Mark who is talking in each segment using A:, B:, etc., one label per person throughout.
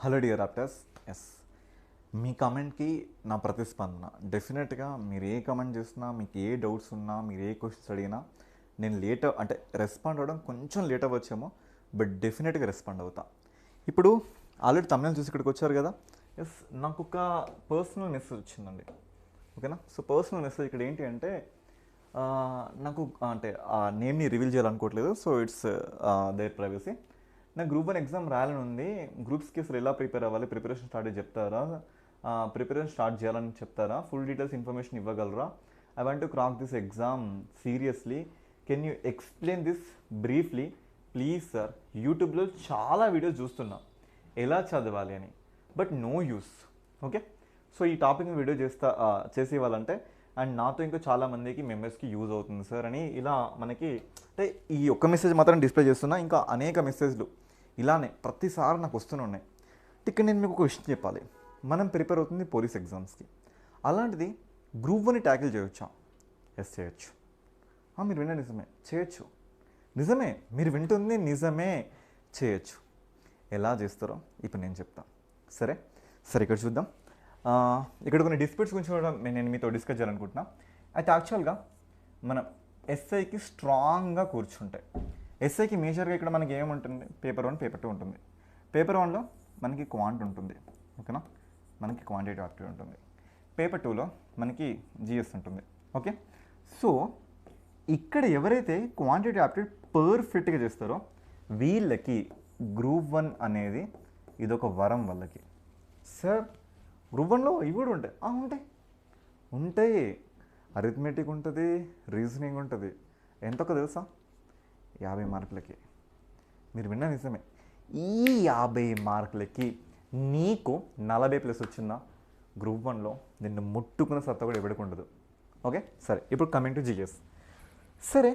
A: Hello dear ఆప్టర్స్. Yes, మీ కామెంట్కి నా ప్రతిస్పందన. డెఫినెట్గా మీరు ఏ కామెంట్ చేసినా, మీకు ఏ డౌట్స్ ఉన్నా, మీరు ఏ క్వశ్చన్స్ అడిగినా నేను రెస్పాండ్ అవ్వడం కొంచెం లేట్ అవ్వచ్చేమో, బట్ డెఫినెట్గా రెస్పాండ్ అవుతా. ఇప్పుడు ఆల్రెడీ తమిళ చూసి ఇక్కడికి వచ్చారు కదా. ఎస్, నాకు ఒక పర్సనల్ మెసేజ్ వచ్చిందండి. ఓకేనా. సో పర్సనల్ మెసేజ్ ఇక్కడ ఏంటి అంటే నాకు అంటే ఆ నేమ్ని రివీల్ చేయాలనుకోవట్లేదు. So it's their privacy. నాకు గ్రూప్ 1 ఎగ్జామ్ రాయాలని ఉంది. గ్రూప్స్కి అసలు ఎలా ప్రిపేర్ అవ్వాలి, ప్రిపరేషన్ స్టార్ట్ చెప్తారా, ప్రిపరేషన్ స్టార్ట్ చేయాలని చెప్తారా, ఫుల్ డీటెయిల్స్ ఇన్ఫర్మేషన్ ఇవ్వగలరా? I want to crack this exam seriously. Can you explain this briefly please sir? యూట్యూబ్లో చాలా వీడియోస్ చూస్తున్నా ఎలా చదవాలి అని, but no use. Okay. So ఈ టాపిక్ని వీడియో చేసి ఇవ్వాలంటే అండ్ నాతో ఇంకా చాలామందికి మెంబర్స్కి యూజ్ అవుతుంది సార్ అని ఇలా మనకి అంటే ఈ ఒక్క మెసేజ్ మాత్రం డిస్ప్లే చేస్తున్నా, ఇంకా అనేక మెసేజ్లు ఇలానే ప్రతిసారి నాకు వస్తూనే ఉన్నాయి. ఇక్కడ నేను మీకు ఒక విషయం చెప్పాలి. మనం ప్రిపేర్ అవుతుంది పోలీస్ ఎగ్జామ్స్కి. అలాంటిది గ్రూప్ 1ని ట్యాకిల్ చేయొచ్చా? ఎస్, చేయొచ్చు. మీరు విన్న నిజమే, చేయొచ్చు. నిజమే, మీరు వింటుంది నిజమే, చేయొచ్చు. ఎలా చేస్తారో ఇప్పుడు నేను చెప్తాను. సరే ఇక్కడ చూద్దాం. ఇక్కడ కొన్ని డిస్ప్యూట్స్ గురించి కూడా నేను మీతో డిస్కస్ చేయాలనుకుంటున్నా. అయితే యాక్చువల్గా మనం ఎస్ఐకి స్ట్రాంగ్గా కూర్చుంటాయి. ఎస్ఐకి మేజర్గా ఇక్కడ మనకి ఏముంటుంది? పేపర్ 1, పేపర్ 2 ఉంటుంది. పేపర్ 1లో మనకి క్వాంట్ ఉంటుంది. ఓకేనా, మనకి క్వాంటిటీ యాప్టిట్యూడ్ ఉంటుంది. పేపర్ 2లో మనకి జిఎస్ ఉంటుంది. ఓకే. సో ఇక్కడ ఎవరైతే క్వాంటిటీ యాప్టిట్యూడ్ పర్ఫెక్ట్గా చేస్తారో వీళ్ళకి గ్రూప్ 1 అనేది ఇదొక వరం వాళ్ళకి. సార్ గ్రూప్ 1లో ఇవి కూడా ఉంటాయి. ఉంటాయి. అరిథమెటిక్ ఉంటుంది, రీజనింగ్ ఉంటుంది. ఎంతొక్క తెలుసా? 50 మార్కులకి. మీరు విన్న నిజమే. ఈ 50 మార్కులకి నీకు 40+ వచ్చిందా? గ్రూప్ 1లో నిన్ను ముట్టుకున్న సత్తా కూడా ఎవరికి ఉండదు. ఓకే. సరే, ఇప్పుడు కమింగ్ టు జిఎస్. సరే,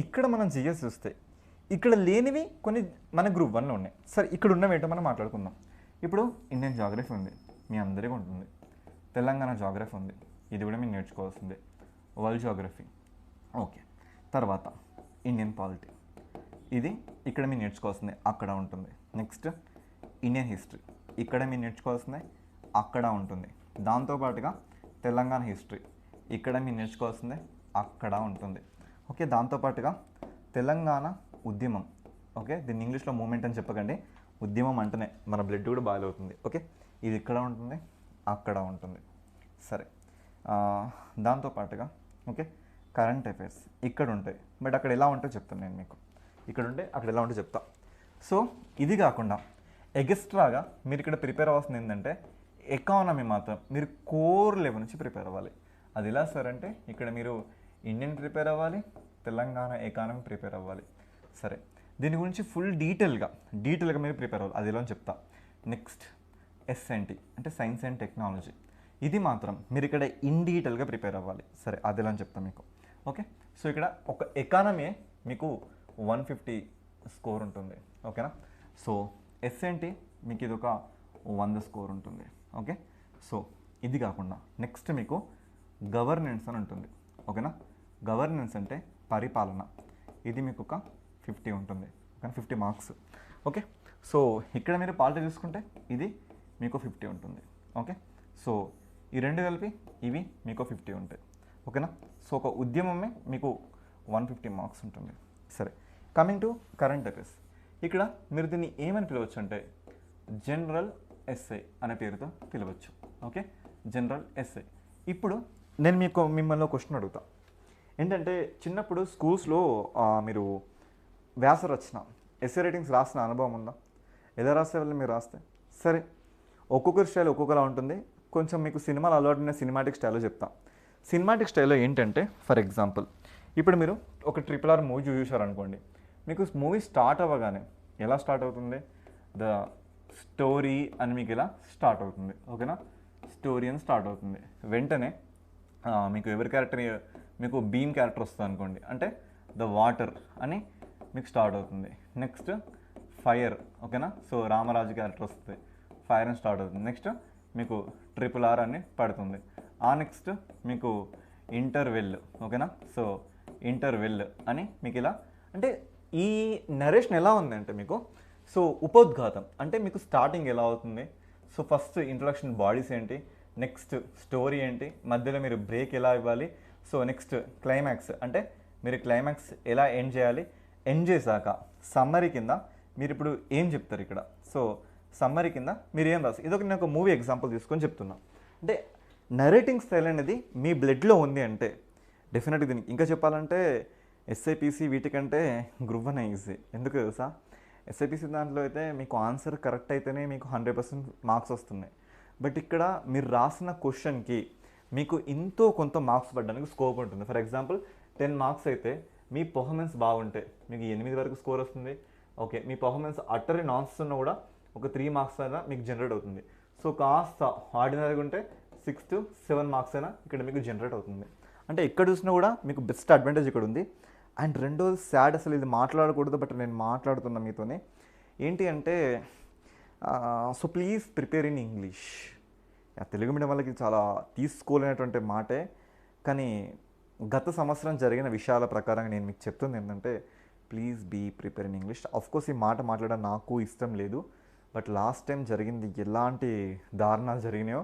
A: ఇక్కడ మనం జిఎస్ చూస్తే ఇక్కడ లేనివి కొన్ని మన గ్రూప్ 1లో ఉన్నాయి. సరే, ఇక్కడ ఉన్నవి ఏంటో మనం మాట్లాడుకుందాం. ఇప్పుడు ఇండియన్ జాగ్రఫీ ఉంది, మీ అందరికీ ఉంటుంది. తెలంగాణ జాగ్రఫీ ఉంది, ఇది కూడా మీరు నేర్చుకోవాల్సిందే. World geography, okay. తర్వాత ఇండియన్ పాలిటీ, ఇది ఇక్కడ మీరు నేర్చుకోవాల్సిందే, అక్కడ ఉంటుంది. నెక్స్ట్ ఇండియన్ హిస్టరీ, ఇక్కడ మీరు నేర్చుకోవాల్సిందే, అక్కడ ఉంటుంది. దాంతోపాటుగా తెలంగాణ హిస్టరీ, ఇక్కడ మీరు నేర్చుకోవాల్సిందే, అక్కడ ఉంటుంది. ఓకే. దాంతోపాటుగా తెలంగాణ ఉద్యమం, ఓకే. దీన్ని ఇంగ్లీష్లో మూమెంట్ అని చెప్పకండి, ఉద్యమం అంటేనే మన బ్లడ్ కూడా బాయిల్ అవుతుంది. ఓకే. ఇది ఇక్కడ ఉంటుంది, అక్కడ ఉంటుంది. సరే, దాంతోపాటుగా ఓకే కరెంట్ అఫైర్స్ ఇక్కడ ఉంటాయి, బట్ అక్కడ ఎలా ఉంటుందో చెప్తాను నేను మీకు. ఇక్కడ ఉంటే అక్కడ ఎలా ఉంటుందో చెప్తా. సో ఇది కాకుండా ఎక్స్ట్రాగా మీరు ఇక్కడ ప్రిపేర్ అవ్వాల్సింది ఏంటంటే ఎకానమీ మాత్రం మీరు కోర్ లెవెల్ నుంచి ప్రిపేర్ అవ్వాలి. అది ఎలా సార్ అంటే ఇక్కడ మీరు ఇండియన్ ప్రిపేర్ అవ్వాలి, తెలంగాణ ఎకానమీ ప్రిపేర్ అవ్వాలి. సరే, దీని గురించి ఫుల్ డీటెయిల్గా మీరు ప్రిపేర్ అవ్వాలి. అది ఎలా అని చెప్తా. నెక్స్ట్ ఎస్ఎన్టీ అంటే సైన్స్ అండ్ టెక్నాలజీ, ఇది మాత్రం మీరు ఇక్కడ ఇన్ డీటెయిల్గా ప్రిపేర్ అవ్వాలి. సరే, అది ఎలా అని చెప్తాను మీకు. ఓకే. సో ఇక్కడ ఒక ఎకానమీ మీకు 150 స్కోర్ ఉంటుంది. ఓకేనా. సో ఎస్ఎన్టీ మీకు ఇది ఒక 100 స్కోర్ ఉంటుంది. ఓకే. సో ఇది కాకుండా నెక్స్ట్ మీకు గవర్నెన్స్ అని ఉంటుంది. ఓకేనా. గవర్నెన్స్ అంటే పరిపాలన, ఇది మీకు ఒక 50 ఉంటుంది. Okay, 50 marks. ఓకే. సో ఇక్కడ మీరు పాలిటీ చూసుకుంటే ఇది మీకు 50 ఉంటుంది. ఓకే. సో ఈ రెండు కలిపి ఇవి మీకు 50 ఉంటాయి. ఓకేనా. సో ఒక ఉద్యమమే మీకు 150 మార్క్స్ ఉంటుంది. సరే, కమింగ్ టు కరెంట్ అఫైర్స్, ఇక్కడ మీరు దీన్ని ఏమని పిలవచ్చు అంటే జనరల్ ఎస్ఐ అనే పేరుతో పిలవచ్చు. Okay, general SI. ఇప్పుడు నేను మిమ్మల్ని క్వశ్చన్ అడుగుతా. ఏంటంటే చిన్నప్పుడు స్కూల్స్లో మీరు వ్యాస రచన ఎస్ఏ రైటింగ్స్ రాసిన అనుభవం ఉందా? ఎలా రాసే వాళ్ళు మీరు రాస్తే? సరే, ఒక్కొక్కరి స్టైల్ ఒక్కొక్కలా ఉంటుంది. కొంచెం మీకు సినిమాలు అలవాటు ఉన్న సినిమాటిక్ స్టైల్లో చెప్తా. సినిమాటిక్ స్టైల్లో ఏంటంటే ఫర్ ఎగ్జాంపుల్ ఇప్పుడు మీరు ఒక RRR మూవీ చూసారనుకోండి, మీకు మూవీ స్టార్ట్ అవ్వగానే ఎలా స్టార్ట్ అవుతుంది? ద స్టోరీ అని మీకు ఇలా స్టార్ట్ అవుతుంది. ఓకేనా, స్టోరీ అని స్టార్ట్ అవుతుంది. వెంటనే మీకు ఎవరి క్యారెక్టర్, మీకు భీమ్ క్యారెక్టర్ వస్తుంది అనుకోండి, అంటే ద వాటర్ అని మీకు స్టార్ట్ అవుతుంది. నెక్స్ట్ ఫైర్, ఓకేనా. సో రామరాజు క్యారెక్టర్ వస్తుంది, ఫైర్ అని స్టార్ట్ అవుతుంది. నెక్స్ట్ మీకు RRR అని పడుతుంది. నెక్స్ట్ మీకు ఇంటర్వెల్, ఓకేనా. సో ఇంటర్వెల్ అని మీకు ఇలా, అంటే ఈ నరేషన్ ఎలా ఉందంటే మీకు సో ఉపోద్ఘాతం అంటే మీకు స్టార్టింగ్ ఎలా అవుతుంది, సో ఫస్ట్ ఇంట్రొడక్షన్ బాడీస్ ఏంటి, నెక్స్ట్ స్టోరీ ఏంటి, మధ్యలో మీరు బ్రేక్ ఎలా ఇవ్వాలి, సో నెక్స్ట్ క్లైమాక్స్ అంటే మీరు క్లైమాక్స్ ఎలా ఎండ్ చేయాలి, ఎండ్ చేశాక సమ్మరీ కింద మీరు ఇప్పుడు ఏం చెప్తారు ఇక్కడ. సో సమ్మరీ కింద మీరు ఏం రాసి, ఇదొక నేను ఒక మూవీ ఎగ్జాంపుల్ తీసుకొని చెప్తున్నా. అంటే నరేటింగ్ స్టైల్ అనేది మీ బ్లడ్లో ఉంది అంటే డెఫినెట్గా దీనికి ఇంకా చెప్పాలంటే ఎస్ఐపిసి వీటికంటే గ్రూప్ 1 ఈజీ. ఎందుకు తెలుసా, ఎస్ఐపిసి దాంట్లో అయితే మీకు ఆన్సర్ కరెక్ట్ అయితేనే మీకు 100% మార్క్స్ వస్తున్నాయి. బట్ ఇక్కడ మీరు రాసిన క్వశ్చన్కి మీకు ఇంతో కొంత మార్క్స్ పడడానికి స్కోప్ ఉంటుంది. ఫర్ ఎగ్జాంపుల్ 10 మార్క్స్ అయితే మీ పర్ఫార్మెన్స్ బాగుంటే మీకు 8 వరకు స్కోర్ వస్తుంది. ఓకే, మీ పర్ఫార్మెన్స్ అట్టరి నాన్స్ ఉన్నా కూడా ఒక 3 మార్క్స్ అయినా మీకు జనరేట్ అవుతుంది. సో కాస్త ఆర్డినరీగా ఉంటే 6 to 7 మార్క్స్ అయినా ఇక్కడ మీకు జనరేట్ అవుతుంది. అంటే ఎక్కడ చూసినా కూడా మీకు బెస్ట్ అడ్వాంటేజ్ ఇక్కడ ఉంది. అండ్ రెండోది సాడ్, అసలు ఇది మాట్లాడకూడదు బట్ నేను మాట్లాడుతున్నా మీతోనే. ఏంటి అంటే so please prepare in English. Telugu medium వాళ్ళకి చాలా తీసుకోలేనటువంటి మాటే, కానీ గత సంవత్సరం జరిగిన విషయాల ప్రకారంగా నేను మీకు చెప్తుంది ఏంటంటే please be prepare in English. Of course ఈ మాట మాట్లాడడం నాకు ఇష్టం లేదు, బట్ లాస్ట్ టైం జరిగింది ఎలాంటి దారుణాలు జరిగినాయో,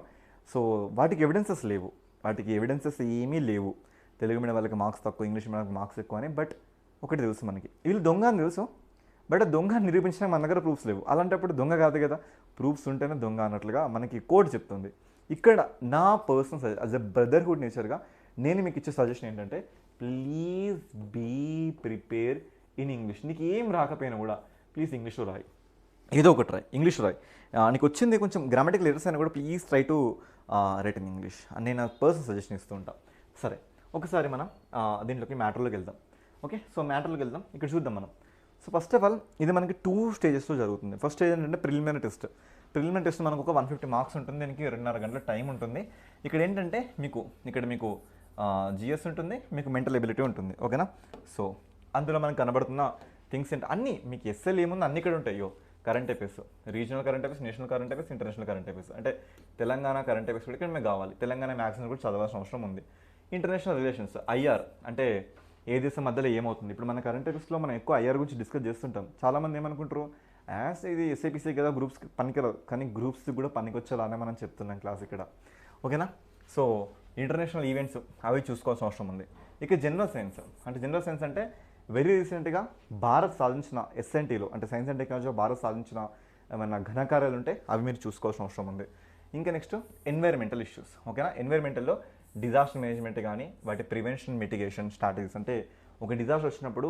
A: సో వాటికి ఎవిడెన్సెస్ లేవు, వాటికి ఎవిడెన్సెస్ ఏమీ లేవు. తెలుగు మీడియం వాళ్ళకి మార్క్స్ తక్కువ, ఇంగ్లీష్ మీడియం వాళ్ళకి మార్క్స్ ఎక్కువ అని. బట్ ఒకటి తెలుసు మనకి, వీళ్ళు దొంగ అని తెలుసు, బట్ దొంగ నిరూపించడానికి మన దగ్గర ప్రూఫ్స్ లేవు. అలాంటప్పుడు దొంగ కాదు కదా, ప్రూఫ్స్ ఉంటేనే దొంగ అన్నట్లుగా మనకి కోడ్ చెప్తుంది. ఇక్కడ నా personal suggestion as a brotherhood నేచర్గా నేను మీకు ఇచ్చే సజెషన్ ఏంటంటే please be prepare in English. నీకు ఏం రాకపోయినా కూడా ప్లీజ్ ఇంగ్లీష్లో రాయి, ఏదో ఒకటి రాయి, ఇంగ్లీష్ రాయి. నీకు వచ్చింది కొంచెం గ్రామటికల్ ఎర్రర్స్ అయినా కూడా please try to right in English అని నేను పర్సనల్ సజెషన్ ఇస్తూ ఉంటాను. సరే, ఒకసారి మనం దీంట్లోకి మ్యాటర్లోకి వెళ్దాం. ఓకే, సో మ్యాటర్లోకి వెళ్దాం. ఇక్కడ చూద్దాం మనం. సో ఫస్ట్ ఆఫ్ ఆల్ ఇది మనకి 2 స్టేజెస్లో జరుగుతుంది. ఫస్ట్ స్టేజ్ ఏంటంటే ప్రిలిమినరీ టెస్ట్. ప్రిలిమినరీ టెస్ట్ మనకు ఒక 150 మార్క్స్ ఉంటుంది, దీనికి 2.5 గంటల టైం ఉంటుంది. ఇక్కడ ఏంటంటే మీకు జిఎస్ ఉంటుంది, మీకు మెంటల్ ఎబిలిటీ ఉంటుంది. ఓకేనా, సో అందులో మనకు కనబడుతున్న థింగ్స్ ఏంటి అన్నీ మీకు ఎస్ఎల్ ఏముంది అన్నీ ఇక్కడ ఉంటాయి. Current affairs, regional current affairs, national current affairs, international current affairs. అంటే తెలంగాణ కరెంట్ అఫైర్స్ కూడా ఇక్కడ మీకు కావాలి. తెలంగాణ మ్యాగజైన్ కూడా చదవాల్సిన అవసరం ఉంది. ఇంటర్నేషనల్ రిలేషన్స్, ఐఆర్ అంటే ఏ దేశం మధ్యలో ఏమవుతుంది. ఇప్పుడు మన కరెంట్ అఫైర్స్లో మనం ఎక్కువ ఐఆర్ గురించి డిస్కస్ చేస్తుంటాం. చాలామంది ఏమనుకుంటారు, యాస్ ఇది ఎస్ఐపిసి కదా గ్రూప్స్కి పనికిరాదు, కానీ గ్రూప్స్కి కూడా పనికొచ్చేలానే మనం చెప్తున్నాం క్లాస్ ఇక్కడ. ఓకేనా, సో ఇంటర్నేషనల్ ఈవెంట్స్ అవి చూసుకోవాల్సిన అవసరం ఉంది. ఇక జనరల్ సైన్స్ అంటే వెరీ రీసెంట్గా భారత్ సాధించిన ఎస్ఎన్టీలో అంటే సైన్స్ అండ్ టెక్నాలజీలో భారత్ సాధించిన ఏమైనా ఘనకార్యాలు ఉంటే అవి మీరు చూసుకోవాల్సిన అవసరం ఉంది. ఇంకా నెక్స్ట్ ఎన్వైర్మెంటల్ ఇష్యూస్. ఓకేనా, ఎన్వైర్మెంటల్లో డిజాస్టర్ మేనేజ్మెంట్ కానీ వాటి ప్రివెన్షన్ మిటిగేషన్ స్ట్రాటజీస్, అంటే ఒక డిజాస్టర్ వచ్చినప్పుడు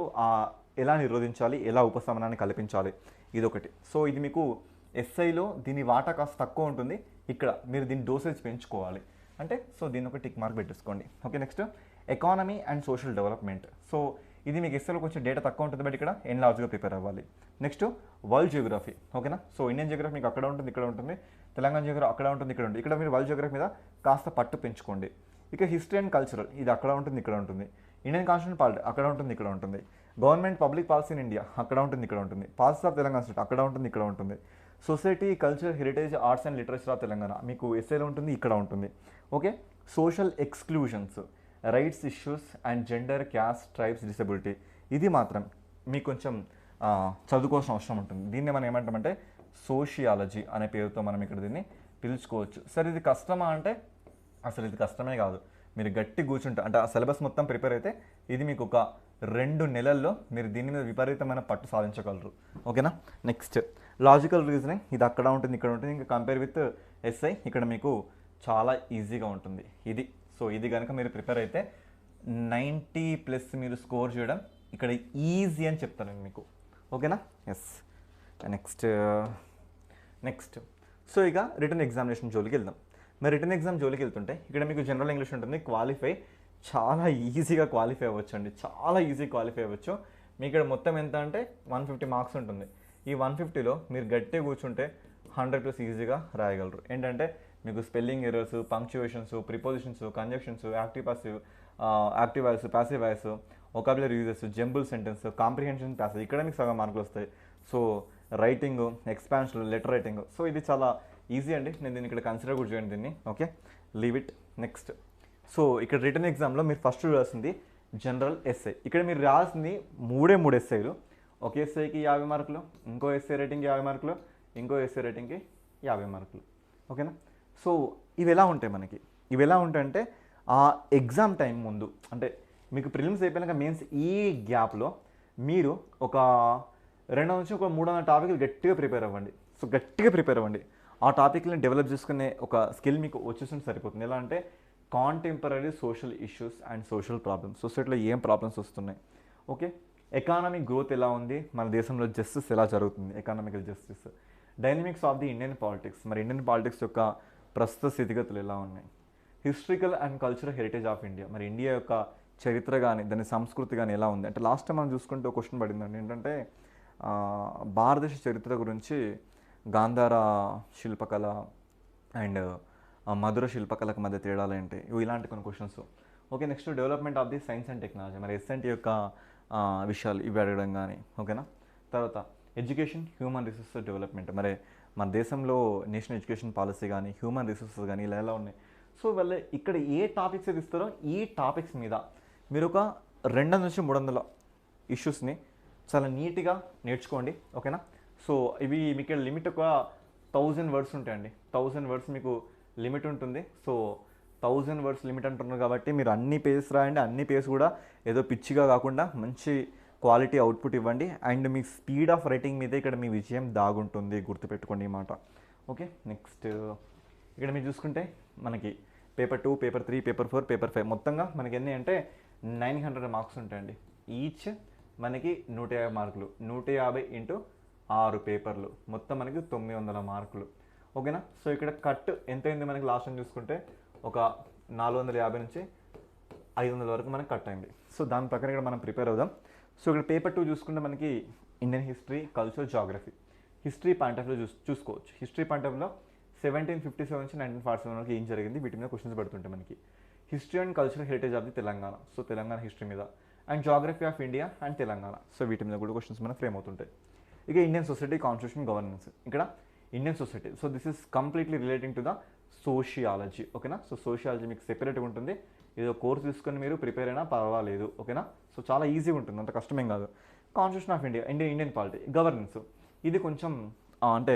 A: ఎలా నిరోధించాలి, ఎలా ఉపశమనాన్ని కల్పించాలి, ఇదొకటి. సో ఇది మీకు ఎస్ఐలో దీని వాటా కాస్త తక్కువ ఉంటుంది, ఇక్కడ మీరు దీని డోసేజ్ పెంచుకోవాలి అంటే. సో దీన్ని ఒక టిక్ మార్క్ పెట్టేసుకోండి. Okay, next economy and social development. So ఇది మీకు ఎస్ఐలో కొంచెం డేటా తక్కువ ఉంటుంది, బట్ ఇక్కడ ఎన్లార్జ్గా ప్రిపేర్ అవ్వాలి. Next world Geography. ఓకేనా, సో ఇండియన్ జియోగ్రఫీ మీకు అక్కడ ఉంటుంది, ఇక్కడ ఉంటుంది. తెలంగాణ జియోగ్రఫీ అక్కడ ఉంటుంది, ఇక్కడ ఉంటుంది. ఇక్కడ మీరు వరల్డ్ జియోగ్రఫీ మీద కాస్త పట్టు పెంచుకోండి. ఇక హిస్టరీ అండ్ కల్చరల్, ఇది అక్కడ ఉంటుంది, ఇక్కడ ఉంటుంది. ఇండియన్ కాన్స్టిట్యూషన్ పాలిటీ అక్కడ ఉంటుంది, ఇక్కడ ఉంటుంది. Government public policy in India అక్కడ ఉంటుంది, ఇక్కడ ఉంటుంది. పాలసీ ఆఫ్ తెలంగాణ స్టేట్ అక్కడ ఉంటుంది, ఇక్కడ ఉంటుంది. Society, culture, heritage, arts and literature of Telangana మీకు ఎస్ఏలో ఉంటుంది, ఇక్కడ ఉంటుంది. Okay, social exclusions, rights issues and gender, caste, tribes, disability, ఇది మాత్రం మీకు కొంచెం చదువుకోవాల్సిన అవసరం ఉంటుంది. దీన్ని మనం ఏమంటామంటే సోషియాలజీ అనే పేరుతో మనం ఇక్కడ దీన్ని పిలుచుకోవచ్చు. సరే, ఇది కష్టమా అంటే అసలు ఇది కష్టమే కాదు. మీరు గట్టి కూర్చుంటే అంటే ఆ సిలబస్ మొత్తం ప్రిపేర్ అయితే ఇది మీకు ఒక 2 నెలల్లో మీరు దీని మీద విపరీతమైన పట్టు సాధించగలరు. ఓకేనా, నెక్స్ట్ లాజికల్ రీజనింగ్, ఇది అక్కడ ఉంటుంది, ఇక్కడ ఉంటుంది. ఇంకా కంపేర్ విత్ ఎస్ఐ ఇక్కడ మీకు చాలా ఈజీగా ఉంటుంది ఇది. సో ఇది కనుక మీరు ప్రిపేర్ అయితే 90+ మీరు స్కోర్ చేయడం ఇక్కడ ఈజీ అని చెప్తాను నేను మీకు. ఓకేనా, ఎస్. నెక్స్ట్ సో ఇక రిటర్న్ ఎగ్జామినేషన్ జోలికి వెళ్దాం. మరి రిటర్న్ ఎగ్జామ్ జోలికి వెళ్తుంటే ఇక్కడ మీకు జనరల్ ఇంగ్లీష్ ఉంటుంది, క్వాలిఫై చాలా ఈజీగా క్వాలిఫై అవ్వచ్చు అండి, చాలా ఈజీ క్వాలిఫై అవ్వచ్చు. మీ ఇక్కడ మొత్తం ఎంత అంటే 150 మార్క్స్ ఉంటుంది. ఈ 150లో మీరు గట్టిగా కూర్చుంటే 100+ ఈజీగా రాయగలరు. ఏంటంటే మీకు spelling errors, punctuations, prepositions, conjunctions, active voice, passive voice, vocabulary uses, jumble sentence, comprehension passage, ఇక్కడ మీకు సగం మార్కులు వస్తాయి. So writing, expansion, letter writing, so ఇది చాలా ఈజీ అండి. నేను దీన్ని ఇక్కడ కన్సిడర్ కూడా చేయండి దీన్ని. Okay, leave it. Next so ఇక్కడ రిటర్న్ ఎగ్జామ్లో మీరు ఫస్ట్ రాసింది జనరల్ ఎస్ఐ. ఇక్కడ మీరు రాసింది 3 ఎస్ఐలు, ఒక ఎస్ఐకి 50 మార్కులు, ఇంకో ఎస్ఐ రేటింగ్కి 50 మార్కులు, ఇంకో ఎస్ఐ రేటింగ్కి 50 మార్కులు. ఓకేనా? సో ఇవి ఎలా ఉంటాయి మనకి, ఇవి ఎలా ఉంటాయంటే ఆ ఎగ్జామ్ టైం ముందు, అంటే మీకు ప్రిలిమ్స్ అయిపోయినాక మెయిన్స్ ఈ గ్యాప్లో మీరు ఒక 2 నుంచి ఒక 300 టాపిక్లు గట్టిగా ప్రిపేర్ అవ్వండి. సో గట్టిగా ప్రిపేర్ అవ్వండి. ఆ టాపిక్ని డెవలప్ చేసుకునే ఒక స్కిల్ మీకు వచ్చేసి సరిపోతుంది. ఎలా అంటే contemporary social issues and social problems, సొసైటీలో ఏం ప్రాబ్లమ్స్ వస్తున్నాయి, ఓకే, ఎకానమిక్ గ్రోత్ ఎలా ఉంది, మన దేశంలో జస్టిస్ ఎలా జరుగుతుంది, economical justice, dynamics of the Indian politics, మరి ఇండియన్ పాలిటిక్స్ యొక్క ప్రస్తుత స్థితిగతులు ఎలా ఉన్నాయి, historical and cultural heritage of India, మరి ఇండియా యొక్క చరిత్ర కానీ దాని సంస్కృతి కానీ ఎలా ఉంది. అంటే లాస్ట్ టైం మనం చూసుకుంటే ఒక క్వశ్చన్ పడిందండి, ఏంటంటే భారతదేశ చరిత్ర గురించి గాంధార శిల్పకళ అండ్ మధుర శిల్పకళకు మధ్య తేడాలు ఏంటి, ఇలాంటి కొన్ని questions. Okay, next development of the science and technology, మరి ఎస్ఎన్టీ యొక్క విషయాలు ఇవి అడగడం కానీ. ఓకేనా? తర్వాత ఎడ్యుకేషన్ హ్యూమన్ రిసోర్సెస్ డెవలప్మెంట్, మరి మన దేశంలో నేషనల్ ఎడ్యుకేషన్ పాలసీ కానీ హ్యూమన్ రిసోర్సెస్ కానీ ఇలా ఎలా ఉన్నాయి. సో వాళ్ళు ఇక్కడ ఏ టాపిక్స్ అయితే ఇస్తారో ఈ టాపిక్స్ మీద మీరు ఒక 200 నుంచి 300 ఇష్యూస్ని చాలా నీట్గా నేర్చుకోండి. ఓకేనా? సో ఇవి మీకు లిమిట్ ఒక 1000 వర్డ్స్ ఉంటాయండి. 1000 వర్డ్స్ మీకు లిమిట్ ఉంటుంది. సో 1000 వర్డ్స్ లిమిట్ అంటున్నారు కాబట్టి మీరు అన్ని పేజెస్ రాయండి. అన్ని పేజెస్ కూడా ఏదో పిచ్చిగా కాకుండా మంచి క్వాలిటీ అవుట్పుట్ ఇవ్వండి. And me speed of writing మీద ఇక్కడ మీ విజయం దాగుంటుంది, గుర్తుపెట్టుకోండి ఈ మాట. ఓకే, నెక్స్ట్ ఇక్కడ మీరు చూసుకుంటే మనకి పేపర్ 2, పేపర్ 3, పేపర్ 4, పేపర్ 5 మొత్తంగా మనకి ఎన్ని అంటే 900 మార్క్స్ ఉంటాయండి. ఈచ్ మనకి 150 మార్కులు, 150 ఇంటూ 6 పేపర్లు, మొత్తం మనకి 900 మార్కులు. ఓకేనా? సో ఇక్కడ కట్ ఎంత అయింది మనకి లాస్ట్ టైం చూసుకుంటే ఒక 450 నుంచి 500 వరకు మనకి కట్ అయింది. సో దాని ప్రకారం ఇక్కడ మనం ప్రిపేర్ అవుదాం. సో ఇక్కడ పేపర్ 2 చూసుకుంటే మనకి Indian history, culture, geography. History point of view చూసుకోవచ్చు. హిస్టరీ పాయింట్ ఆఫ్ వ్యూలో 1757 నుంచి 1947 వరకు ఏం జరిగింది వీటి మీద క్వశ్చన్స్ పడుతుంటాయి మనకి. History and cultural heritage of the Telangana, so Telangana history మీద, and geography of India and Telangana, so వీటి మీద కూడా క్వశ్చన్స్ మన ఫ్రేమ్ అవుతుంటాయి. ఇక ఇండియన్ సొసైటీ, కాన్స్టిట్యూషన్, గవర్నెన్స్. ఇక్కడ Indian society, so this is completely relating to the sociology. ఓకేనా? సో సోషియాలజీ మీకు సెపరేట్గా ఉంటుంది. ఏదో కోర్స్ తీసుకొని మీరు ప్రిపేర్ అయినా పర్వాలేదు. ఓకేనా? సో చాలా ఈజీగా ఉంటుంది, అంత కష్టమేం కాదు. Constitution of India, Indian polity, governance, ఇది కొంచెం అంటే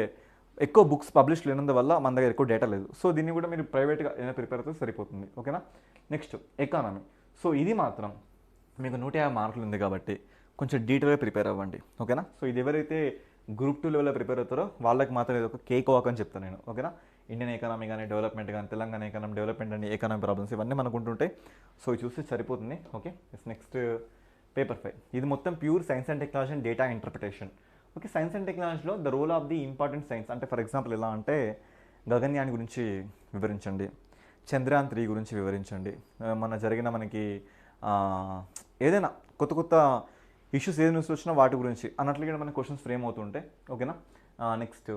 A: ఎక్కువ బుక్స్ పబ్లిష్ లేనందువల్ల మన దగ్గర ఎక్కువ డేటా లేదు. సో దీన్ని కూడా మీరు ప్రైవేట్గా ఏదైనా ప్రిపేర్ అయితే సరిపోతుంది. ఓకేనా? Next economy. సో ఇది మాత్రం మీకు 150 మార్కులు ఉంది కాబట్టి కొంచెం డీటెయిల్గా ప్రిపేర్ అవ్వండి. ఓకేనా? సో ఇది ఎవరైతే గ్రూప్ 2 లెవెల్లో ప్రిపేర్ అవుతారో వాళ్ళకి మాత్రం ఇది ఒక కేక్ వాక్ అని చెప్తాను నేను. ఓకేనా? ఇండియన్ ఎకానమీ కానీ, డెవలప్మెంట్ కానీ, తెలంగాణ ఎకానమీ డెవలప్మెంట్ అని, ఎకానమీ ప్రాబ్లమ్స్ ఇవన్నీ మనకు ఉంటుంటాయి. సో ఇది చూస్తే సరిపోతుంది. Okay, next paper 5. ఇది మొత్తం pure science and technology and data interpretation. Okay, science and టెక్నాలజీలో the role of the important science, అంటే ఫర్ ఎగ్జాంపుల్ ఎలా అంటే గగన్యాన్ గురించి వివరించండి, చంద్రయాన్ 3 గురించి వివరించండి, మన జరిగిన మనకి ఏదైనా కొత్త కొత్త ఇష్యూస్ ఏదైనా న్యూస్ వచ్చినా వాటి గురించి అన్నట్లుగా మనకి క్వశ్చన్స్ ఫ్రేమ్ అవుతుంటాయి. ఓకేనా? Next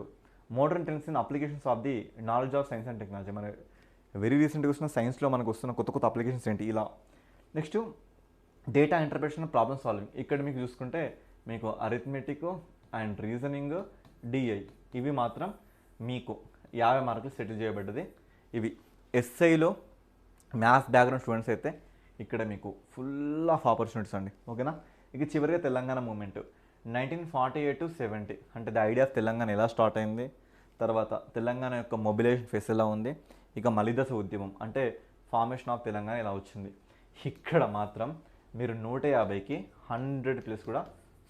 A: modern trends in applications of the knowledge of science and technology, మన వెరీ రీసెంట్గా వస్తున్న సైన్స్లో మనకు వస్తున్న కొత్త కొత్త అప్లికేషన్స్ ఏంటి, ఇలా. Next data interpretation, problem solving. ఇక్కడ మీకు చూసుకుంటే మీకు అరిథమెటిక్ అండ్ రీజనింగ్, డిఐ, ఇవి మాత్రం మీకు 50 మార్కులు సెటిల్ చేయబడ్డది. ఇవి ఎస్ఐలో మ్యాథ్స్ బ్యాక్గ్రౌండ్ స్టూడెంట్స్ అయితే ఇక్కడ మీకు ఫుల్ ఆఫ్ ఆపర్చునిటీస్ అండి. ఓకేనా? ఇక చివరిగా తెలంగాణ మూమెంట్ 1948 to 70, అంటే ద ఐడియా ఆఫ్ తెలంగాణ ఎలా స్టార్ట్ అయింది, తర్వాత తెలంగాణ యొక్క మొబిలైజేషన్ ఫేస్ ఎలా ఉంది, ఇక మలిదశ ఉద్యమం అంటే ఫార్మేషన్ ఆఫ్ తెలంగాణ ఎలా వచ్చింది. ఇక్కడ మాత్రం మీరు 150కి 100+ కూడా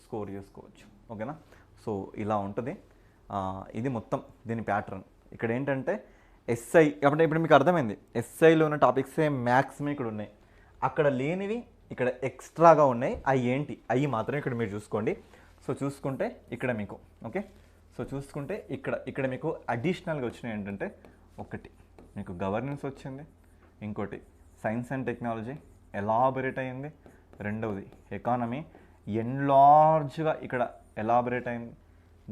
A: స్కోర్ చేసుకోవచ్చు. ఓకేనా? సో ఇలా ఉంటుంది. ఇది మొత్తం దీని ప్యాటర్న్. ఇక్కడ ఏంటంటే ఎస్ఐ కాబట్టి ఇప్పుడు మీకు అర్థమైంది, ఎస్ఐలో ఉన్న టాపిక్సే మ్యాక్సిమం ఇక్కడ ఉన్నాయి, అక్కడ లేనివి ఇక్కడ ఎక్స్ట్రాగా ఉన్నాయి. అవి ఏంటి, అవి మాత్రం ఇక్కడ మీరు చూసుకోండి. సో చూసుకుంటే ఇక్కడ మీకు ఓకే, సో చూసుకుంటే ఇక్కడ మీకు అడిషనల్గా వచ్చినాయి ఏంటంటే, ఒకటి మీకు గవర్నెన్స్ వచ్చింది, ఇంకోటి సైన్స్ అండ్ టెక్నాలజీ ఎలాబొరేట్ అయింది, రెండవది ఎకానమీ ఎన్లార్జ్గా ఇక్కడ ఎలాబొరేట్ అయింది,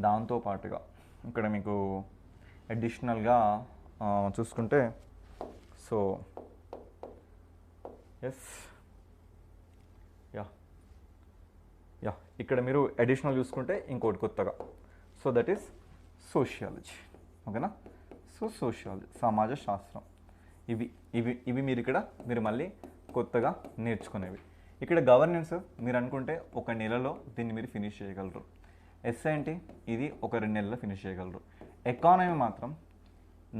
A: దాంతోపాటుగా ఇక్కడ మీకు అడిషనల్గా చూసుకుంటే సో ఎస్ యా ఇక్కడ మీరు అడిషనల్ చూసుకుంటే ఇంకోటి కొత్తగా, సో దట్ ఈస్ సోషియాలజీ. ఓకేనా? సో సోషియాలజీ, సమాజ శాస్త్రం, ఇవి ఇవి ఇవి మీరు ఇక్కడ మీరు మళ్ళీ కొత్తగా నేర్చుకునేవి. ఇక్కడ గవర్నెన్స్ మీరు అనుకుంటే ఒక నెలలో దీన్ని మీరు ఫినిష్ చేయగలరు. ఎస్ఐ అంటే ఇది ఒక 2 నెలల్లో ఫినిష్ చేయగలరు. ఎకానమీ మాత్రం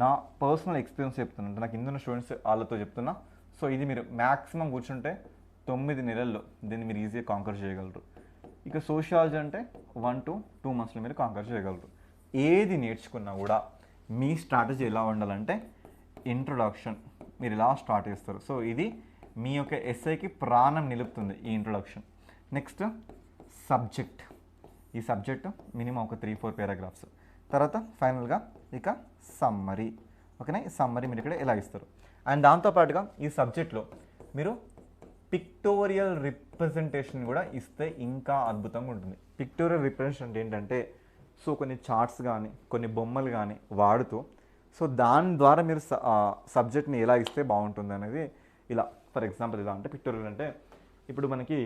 A: నా పర్సనల్ ఎక్స్పీరియన్స్ చెప్తున్నా, నాకు ఇందున్న స్టూడెంట్స్ వాళ్ళతో చెప్తున్నా. సో ఇది మీరు మ్యాక్సిమం కూర్చుంటే 9 నెలల్లో దీన్ని మీరు ఈజీగా కాంకర్ చేయగలరు. ఇక సోషియాలజీ అంటే 1 to 2 monthsలో మీరు కాంకర్ చేయగలరు. ఏది నేర్చుకున్నా కూడా మీ స్ట్రాటజీ ఎలా ఉండాలంటే ఇంట్రొడక్షన్ మీరు ఇలా స్టార్ట్ చేస్తారు. సో ఇది మీ యొక్క ఎస్ఐకి ప్రాణం నిలుపుతుంది ఈ ఇంట్రొడక్షన్. నెక్స్ట్ సబ్జెక్ట్, ఈ సబ్జెక్టు మినిమం ఒక 3-4 పారాగ్రాఫ్స్. తర్వాత ఫైనల్గా ఇక సమ్మరీ. ఓకేనా, ఈ సమ్మరీ మీరు ఇక్కడ ఎలా ఇస్తారు. అండ్ దాంతోపాటుగా ఈ సబ్జెక్ట్లో మీరు పిక్టోరియల్ రిప్రజెంటేషన్ కూడా ఇస్తే ఇంకా అద్భుతంగా ఉంటుంది. పిక్టోరియల్ రిప్రజెంటేషన్ ఏంటంటే సో కొన్ని చార్ట్స్ కానీ కొన్ని బొమ్మలు కానీ వాడుతూ సో దాని ద్వారా మీరు సబ్జెక్ట్ని ఎలా ఇస్తే బాగుంటుంది అనేది ఇలా. ఫర్ ఎగ్జాంపుల్ ఇలా అంటే పిక్టోరియల్ అంటే ఇప్పుడు మనకి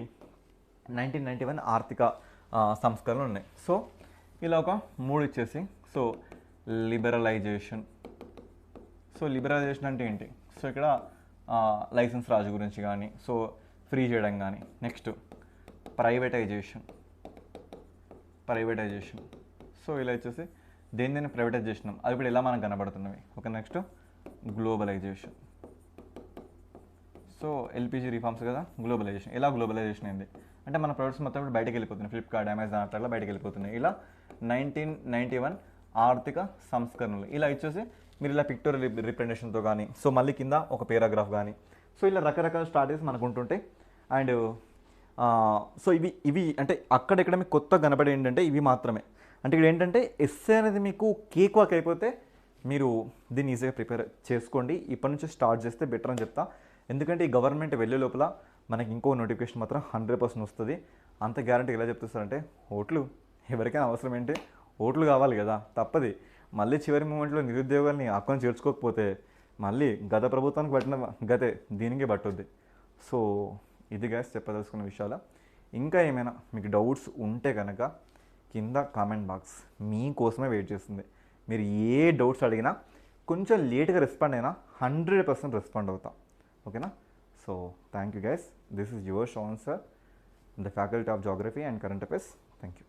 A: 1991 ఆర్థిక సంస్కరణలు ఉన్నాయి. సో ఇలా ఒక 3 ఇచ్చేసి సో లిబరలైజేషన్. సో లిబరలైజేషన్ అంటే ఏంటి, సో ఇక్కడ లైసెన్స్ రాజు గురించి కానీ సో ఫ్రీ చేయడం కానీ. Next privatisation. సో ఇలా వచ్చేసి దేన్ని ప్రైవేటైజ్ చేసినాం అది ఇప్పుడు ఎలా మనకు కనబడుతున్నవి. Okay, next globalization. So LPG reforms కదా, గ్లోబలైజేషన్. ఎలా గ్లోబలైజేషన్ అయింది అంటే మన ప్రొడక్ట్స్ మొత్తం ఇప్పుడు బయటకు వెళ్ళిపోతున్నాయి, ఫ్లిప్కార్ట్ అమెజాన్ అట్లా బయటకు వెళ్ళిపోతున్నాయి. ఇలా 1991 ఆర్థిక సంస్కరణలు ఇలా ఇచ్చేసి మీరు ఇలా పిక్టోరియల్ రిప్రజెంటేషన్తో కానీ సో మళ్ళీ కింద ఒక పేరాగ్రాఫ్ కానీ సో ఇలా రకరకాల స్ట్రాటజీస్ మనకు ఉంటుంటాయి. అండ్ సో ఇవి అంటే అక్కడెక్కడ మీకు కొత్త కనబడే ఏంటంటే ఇవి మాత్రమే. అంటే ఇక్కడ ఏంటంటే ఎస్సే అనేది మీకు కేక్ వాక్ అయిపోతే మీరు దీన్ని ఈజీగా ప్రిపేర్ చేసుకోండి. ఇప్పటి నుంచి స్టార్ట్ చేస్తే బెటర్ అని చెప్తా. ఎందుకంటే ఈ గవర్నమెంట్ వెళ్ళే లోపల మనకి ఇంకో నోటిఫికేషన్ మాత్రం 100% వస్తుంది. అంత గ్యారంటీ ఎలా చెప్తారంటే ఓట్లు ఎవరికైనా అవసరం ఏంటి, ఓట్లు కావాలి కదా, తప్పది. మళ్ళీ చివరి మూమెంట్లో నిరుద్యోగాల్ని అకౌంట్ చేర్చుకోకపోతే మళ్ళీ గత ప్రభుత్వానికి పట్టిన గతే దీనికి పట్టుద్ది. సో ఇది గైస్ చెప్పదలుచుకున్న విషయాలు. ఇంకా ఏమైనా మీకు డౌట్స్ ఉంటే కనుక కింద కామెంట్ బాక్స్ మీకోసమే వెయిట్ చేస్తుంది. మీరు ఏ డౌట్స్ అడిగినా కొంచెం లేట్గా రెస్పాండ్ అయినా 100% రెస్పాండ్ అవుతాం. ఓకేనా. So thank you guys. This is your shown sir, the faculty of geography and current affairs. Thank you.